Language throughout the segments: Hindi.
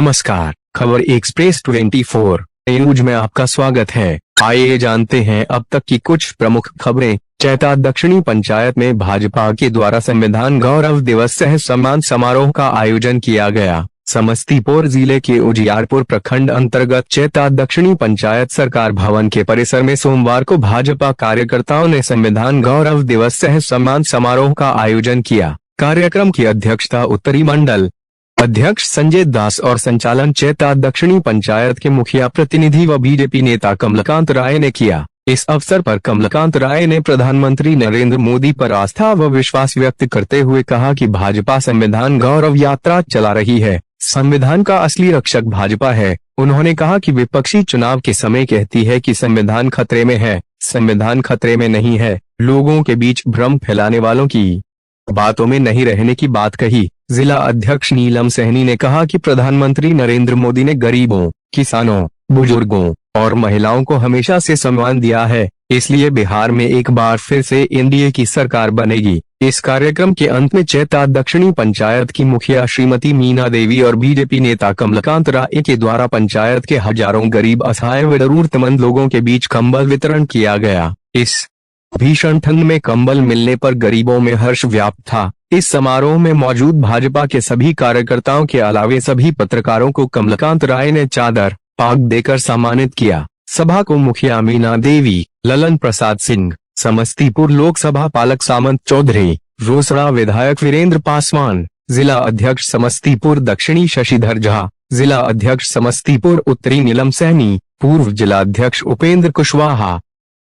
नमस्कार, खबर एक्सप्रेस 24 न्यूज में आपका स्वागत है। आइए जानते हैं अब तक की कुछ प्रमुख खबरें। चैता दक्षिणी पंचायत में भाजपा के द्वारा संविधान गौरव दिवस सह सम्मान समारोह का आयोजन किया गया। समस्तीपुर जिले के उजियारपुर प्रखंड अंतर्गत चैता दक्षिणी पंचायत सरकार भवन के परिसर में सोमवार को भाजपा कार्यकर्ताओं ने संविधान गौरव दिवस सह सम्मान समारोह का आयोजन किया। कार्यक्रम की अध्यक्षता उत्तरी मंडल अध्यक्ष संजय दास और संचालन चैता दक्षिणी पंचायत के मुखिया प्रतिनिधि व बीजेपी नेता कमलकांत राय ने किया। इस अवसर पर कमलकांत राय ने प्रधानमंत्री नरेंद्र मोदी पर आस्था व विश्वास व्यक्त करते हुए कहा कि भाजपा संविधान गौरव यात्रा चला रही है। संविधान का असली रक्षक भाजपा है। उन्होंने कहा कि विपक्षी चुनाव के समय कहती है कि संविधान खतरे में है। संविधान खतरे में नहीं है। लोगों के बीच भ्रम फैलाने वालों की बातों में नहीं रहने की बात कही। जिला अध्यक्ष नीलम सहनी ने कहा कि प्रधानमंत्री नरेंद्र मोदी ने गरीबों, किसानों, बुजुर्गों और महिलाओं को हमेशा से सम्मान दिया है, इसलिए बिहार में एक बार फिर से एनडीए की सरकार बनेगी। इस कार्यक्रम के अंत में चैता दक्षिणी पंचायत की मुखिया श्रीमती मीना देवी और बीजेपी नेता कमलकांत राय के द्वारा पंचायत के हजारों गरीब, असहाय व जरूरतमंद लोगों के बीच कंबल वितरण किया गया। इस भीषण ठंड में कंबल मिलने पर गरीबों में हर्ष व्याप्त था। इस समारोह में मौजूद भाजपा के सभी कार्यकर्ताओं के अलावे सभी पत्रकारों को कमलकांत राय ने चादर, पाग देकर सम्मानित किया। सभा को मुखिया मीना देवी, ललन प्रसाद सिंह, समस्तीपुर लोकसभा पालक सामंत चौधरी, रोसड़ा विधायक वीरेंद्र पासवान, जिला अध्यक्ष समस्तीपुर दक्षिणी शशिधर झा, जिला अध्यक्ष समस्तीपुर उत्तरी नीलम सहनी, पूर्व जिला अध्यक्ष उपेंद्र कुशवाहा,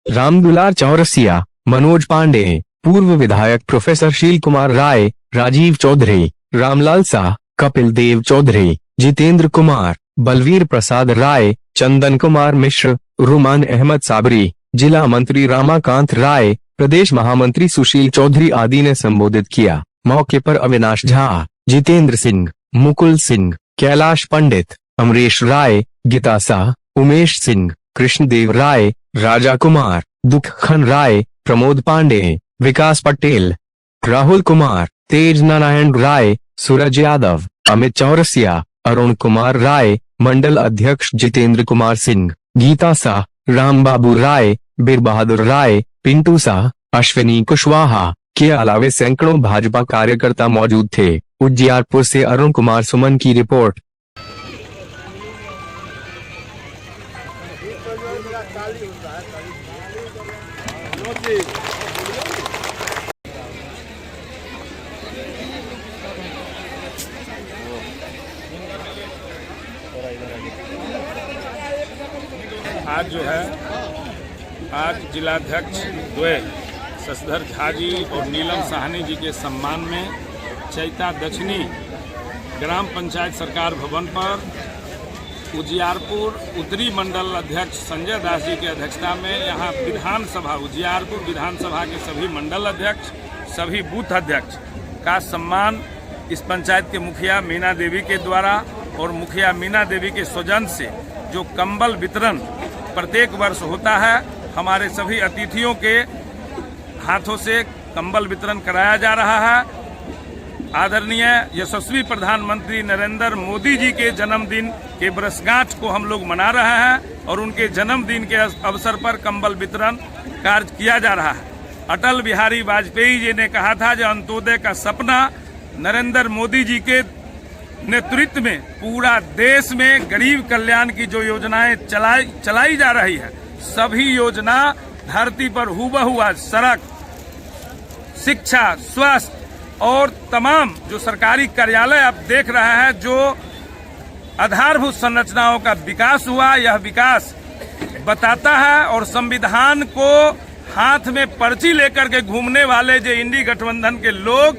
रामदुलार चौरसिया, मनोज पांडे, पूर्व विधायक प्रोफेसर शील कुमार राय, राजीव चौधरी, रामलाल शाह, कपिल देव चौधरी, जितेंद्र कुमार, बलवीर प्रसाद राय, चंदन कुमार मिश्र, रुमान अहमद साबरी, जिला मंत्री रामाकांत राय, प्रदेश महामंत्री सुशील चौधरी आदि ने संबोधित किया। मौके पर अविनाश झा, जितेंद्र सिंह, मुकुल सिंह, कैलाश पंडित, अमरीश राय, गीता शाह, उमेश सिंह, कृष्णदेव राय, राजा कुमार, दुखखन राय, प्रमोद पांडे, विकास पटेल, राहुल कुमार, तेज नारायण राय, सूरज यादव, अमित चौरसिया, अरुण कुमार राय, मंडल अध्यक्ष जितेंद्र कुमार सिंह, गीता शाह, राम बाबू राय, बीर बहादुर राय, पिंटू शाह, अश्विनी कुशवाहा के अलावे सैकड़ों भाजपा कार्यकर्ता मौजूद थे। उजियारपुर से अरुण कुमार सुमन की रिपोर्ट। आज जिलाध्यक्ष द्वय शशिधर झा जी और नीलम साहनी जी के सम्मान में चैता दक्षिणी ग्राम पंचायत सरकार भवन पर उजियारपुर उत्तरी मंडल अध्यक्ष संजय दास जी की अध्यक्षता में यहाँ विधानसभा उजियारपुर विधानसभा के सभी मंडल अध्यक्ष, सभी बूथ अध्यक्ष का सम्मान इस पंचायत के मुखिया मीना देवी के द्वारा और मुखिया मीना देवी के सौजन्य से जो कंबल वितरण प्रत्येक वर्ष होता है, हमारे सभी अतिथियों के हाथों से कंबल वितरण कराया जा रहा है। आदरणीय यशस्वी प्रधानमंत्री नरेंद्र मोदी जी के जन्मदिन के वर्षगांठ को हम लोग मना रहे हैं और उनके जन्मदिन के अवसर पर कंबल वितरण कार्य किया जा रहा है। अटल बिहारी वाजपेयी जी ने कहा था जो अंत्योदय का सपना नरेंद्र मोदी जी के नेतृत्व में पूरा देश में गरीब कल्याण की जो योजनाएं चलाई जा रही है, सभी योजना धरती पर हूबहू आज सड़क, शिक्षा, स्वास्थ्य और तमाम जो सरकारी कार्यालय आप देख रहे हैं, जो आधारभूत संरचनाओं का विकास हुआ, यह विकास बताता है। और संविधान को हाथ में पर्ची लेकर के घूमने वाले जो इंडी गठबंधन के लोग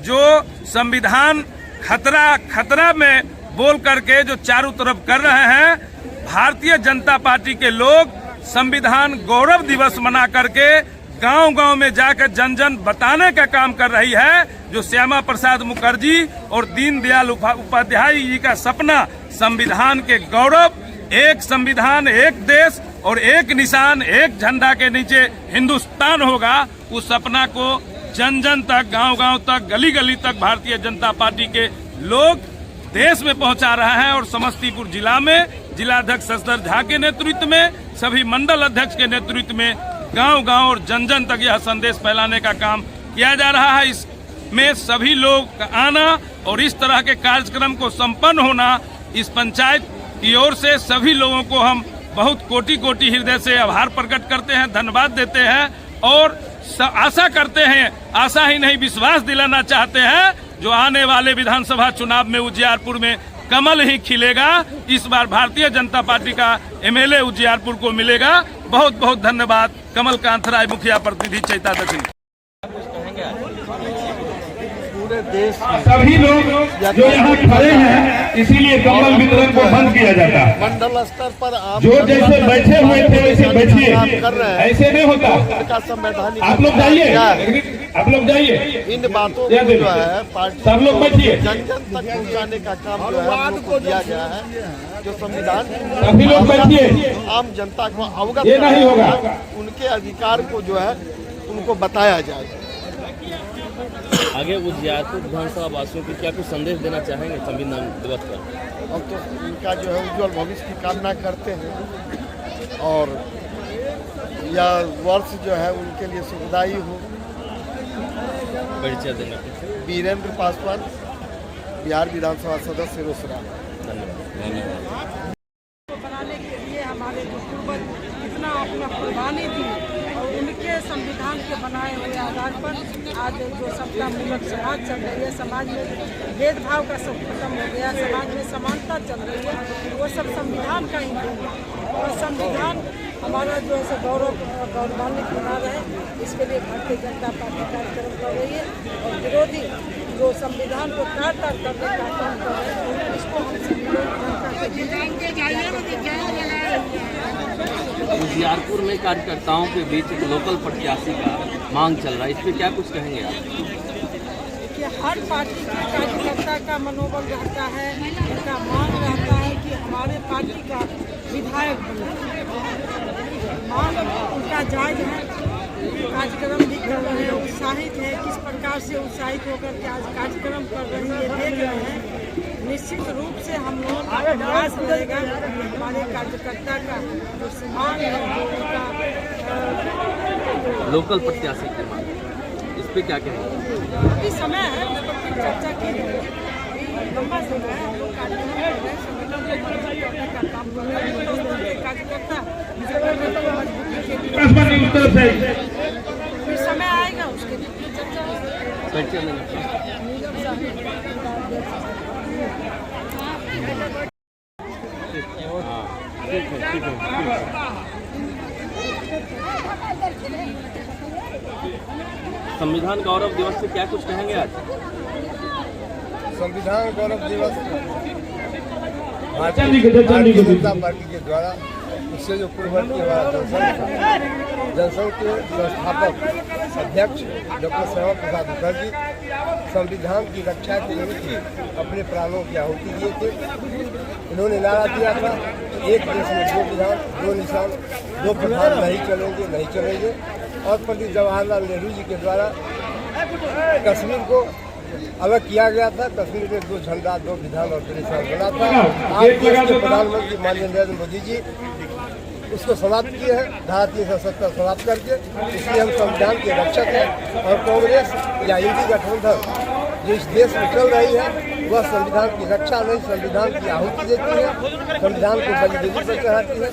जो संविधान खतरा में बोल करके जो चारों तरफ कर रहे हैं, भारतीय जनता पार्टी के लोग संविधान गौरव दिवस मना करके गांव-गांव में जाकर जन बताने का काम कर रही है। जो श्यामा प्रसाद मुखर्जी और दीनदयाल उपाध्याय जी का सपना संविधान के गौरव, एक संविधान, एक देश और एक निशान, एक झंडा के नीचे हिंदुस्तान होगा, उस सपना को जन जन तक, गांव गांव तक, गली गली तक भारतीय जनता पार्टी के लोग देश में पहुंचा रहा है। और समस्तीपुर जिला में जिलाध्यक्ष शशधर झा के नेतृत्व में, सभी मंडल अध्यक्ष के नेतृत्व में गांव-गांव और जन जन तक यह संदेश फैलाने का काम किया जा रहा है। इसमें सभी लोग का आना और इस तरह के कार्यक्रम को संपन्न होना, इस पंचायत की ओर से सभी लोगों को हम बहुत कोटि हृदय से आभार प्रकट करते हैं, धन्यवाद देते हैं और आशा करते हैं, आशा ही नहीं विश्वास दिलाना चाहते हैं, जो आने वाले विधानसभा चुनाव में उजियारपुर में कमल ही खिलेगा। इस बार भारतीय जनता पार्टी का एमएलए उजियारपुर को मिलेगा। बहुत बहुत धन्यवाद। कमल कांत राय, मुखिया प्रतिनिधि चैता दक्षिण। पूरे देश सभी लोग जो यहाँ खड़े हैं, इसीलिए कमल वितरण को बंद किया जाता है। मंडल स्तर पर आप जो जैसे बैठे हुए थे वैसे बैठिए, ऐसे नहीं होता। का संवैधानिक आप लोग जाइए, आप लोग जाइए। इन बातों को जो है पार्टी सब लोग बैठिए, जन जन तक पहुँचाने का काम जो है हम लोग को दिया गया है। जो संविधान सभी लोग बैठिए, आम जनता को अवगत ये नहीं होगा। उनके अधिकार को जो है उनको बताया जाए। आगे उजियारपुर विधानसभा वासियों को क्या कुछ संदेश देना चाहेंगे संविधान दिवस पर? हम तो इनका जो है उज्जवल भविष्य की कामना करते हैं और यह वर्ष जो है उनके लिए सुखदायी हो। परिचय देंगे। वीरेंद्र पासवान, बिहार विधानसभा सदस्य रोसड़ा। धन्यवाद। बनाने के लिए हमारे जो पूर्वज कितना अपना कुर्बानी दी और उनके संविधान के बनाए हुए आधार पर आज जो सबका मूलक समाज चल रही है, समाज में भेदभाव का सब खत्म हो गया, समाज में समानता चल रही है, वो सब संविधान का ही देन है। और संविधान हमारा जो है गौरवान्वित बना रहे, इसके लिए भारतीय जनता पार्टी कार्यक्रम कर रही है। और विरोधी जो संविधान को तार-तार करने का काम कर रहे हैं, इसको हम सभी लोग उजियारपुर में कार्यकर्ताओं के बीच एक लोकल प्रत्याशी का मांग चल रहा है, इस पर क्या कुछ कहेंगे आप? कि हर पार्टी के कार्यकर्ता का मनोबल रहता है, उनका मांग रहता है कि हमारे पार्टी का विधायक बने। मांग उनका जायज है, कार्यक्रम भी कर रहे हैं, उत्साहित है। किस प्रकार से उत्साहित होकर के आज कार्यक्रम कर रहे हैं ये देख रहे हैं। निश्चित रूप से हम लोगों का प्रयास रहेगा हमारे कार्यकर्ता का जो मांग है वो उनका लोकल प्रत्याशी की मांग, इस पर क्या कहेंगे? अभी समय है, उस पर फिर चर्चा की जाएगी। लंबा समय है, हम लोग कार्यक्रम कर रहे हैं, संगठन को मजबूत करने का काम कर रहे हैं। कार्यकर्ता मजबूती के लिए फिर समय आएगा, उसके लिए फिर चर्चा होगी। परिचय देंगे। संविधान गौरव दिवस पे क्या कुछ कहेंगे आज? संविधान गौरव दिवस भारतीय जनता पार्टी के द्वारा इससे जो पूर्ववर्ती हमारा जनसंघ के संस्थापक अध्यक्ष डॉक्टर श्यामा प्रसाद मुखर्जी संविधान की रक्षा के लिए अपने प्राणों की आहुति दिए थे। इन्होंने नारा दिया था, एक देश में दो विधान, दो निशान, दो प्रधान नहीं चलेंगे। और पंडित जवाहरलाल नेहरू जी के द्वारा कश्मीर को अलग किया गया था। कश्मीर में दो झंडा, दो विधान और दो निशान बना था। आज देश के प्रधानमंत्री माननीय नरेंद्र मोदी जी उसको समाप्त किए हैं, धारा 370 समाप्त करके। इसलिए हम संविधान के रक्षक हैं और कांग्रेस या इंडी गठबंधन जो इस देश में चल रही है वह संविधान की रक्षा नहीं, संविधान की आहुति देती है, संविधान को बलिदान पर चढ़ाती है।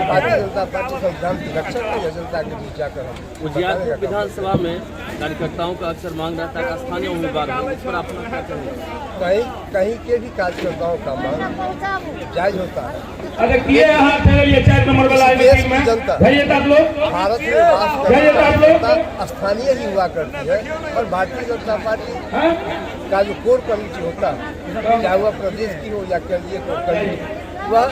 भारतीय जनता पार्टी संविधान की रक्षक है, जनता के बीच जाकर हम उजियारपुर विधानसभा में कार्यकर्ताओं का अक्सर मांग रहता है कि स्थानीय उम्मीदवार हो, इस पर अपना क्या कहेंगे? कहीं के भी कार्यकर्ताओं का मांग जायज होता है। देश की जनता भारत में वास करने जनता स्थानीय ही हुआ करती है और भारतीय जनता पार्टी का जो कोर कमेटी होता है, चाहे वह प्रदेश की हो या केंद्रीय कोर कमेटी, वह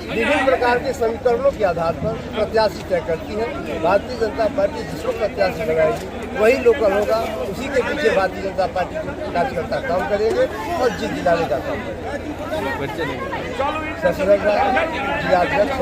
विभिन्न प्रकार के समीकरणों के आधार पर प्रत्याशी तय करती है। भारतीय जनता पार्टी जिसको प्रत्याशी बनाएगी वही लोकल होगा, उसी के पीछे भारतीय जनता पार्टी के कार्यकर्ता काम करेंगे और जीत दिलाने का काम करेंगे। परिचय देंगे। शशधर झा, जिलाध्यक्ष।